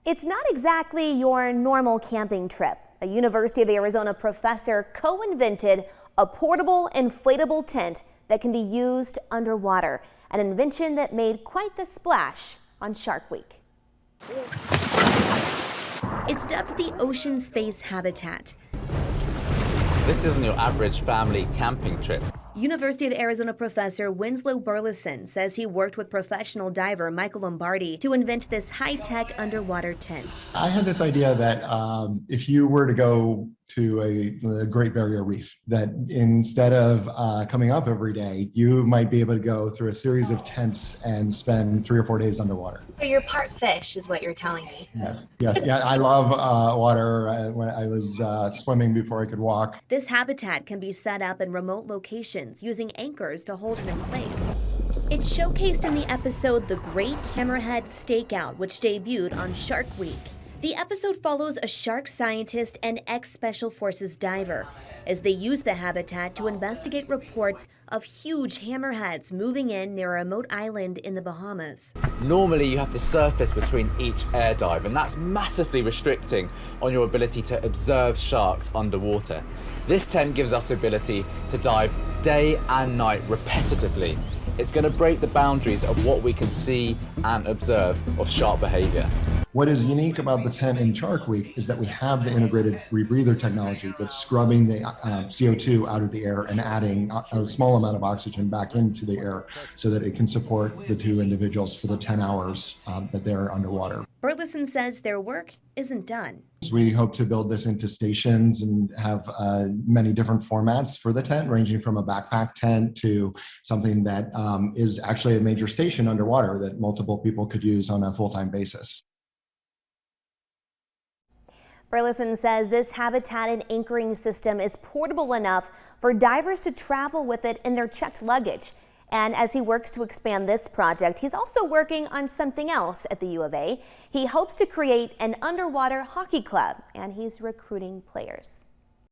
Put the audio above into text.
It's not exactly your normal camping trip. A University of Arizona professor co-invented a portable inflatable tent that can be used underwater, an invention that made quite the splash on Shark Week. It's dubbed the Ocean Space Habitat. This isn't your average family camping trip. University of Arizona Professor Winslow Burleson says he worked with professional diver Michael Lombardi to invent this high-tech underwater tent. I had this idea that if you were to go to the Great Barrier Reef, that instead of coming up every day, you might be able to go through a series of tents and spend 3 or 4 days underwater. So you're part fish is what you're telling me. Yes, yeah, I love water. When I was swimming before I could walk. This habitat can be set up in remote locations using anchors to hold it in place. It's showcased in the episode The Great Hammerhead Stakeout, which debuted on Shark Week. The episode follows a shark scientist and ex-Special Forces diver as they use the habitat to investigate reports of huge hammerheads moving in near a remote island in the Bahamas. Normally you have to surface between each air dive, and that's massively restricting on your ability to observe sharks underwater. This tent gives us the ability to dive day and night repetitively. It's going to break the boundaries of what we can see and observe of shark behavior. What is unique about the tent in Shark Week is that we have the integrated rebreather technology that's scrubbing the CO2 out of the air and adding a small amount of oxygen back into the air so that it can support the 2 individuals for the 10 hours that they're underwater. Burleson says their work isn't done. We hope to build this into stations and have many different formats for the tent, ranging from a backpack tent to something that is actually a major station underwater that multiple people could use on a full-time basis. Burleson says this habitat and anchoring system is portable enough for divers to travel with it in their checked luggage. And as he works to expand this project, he's also working on something else at the U of A. He hopes to create an underwater hockey club, and he's recruiting players.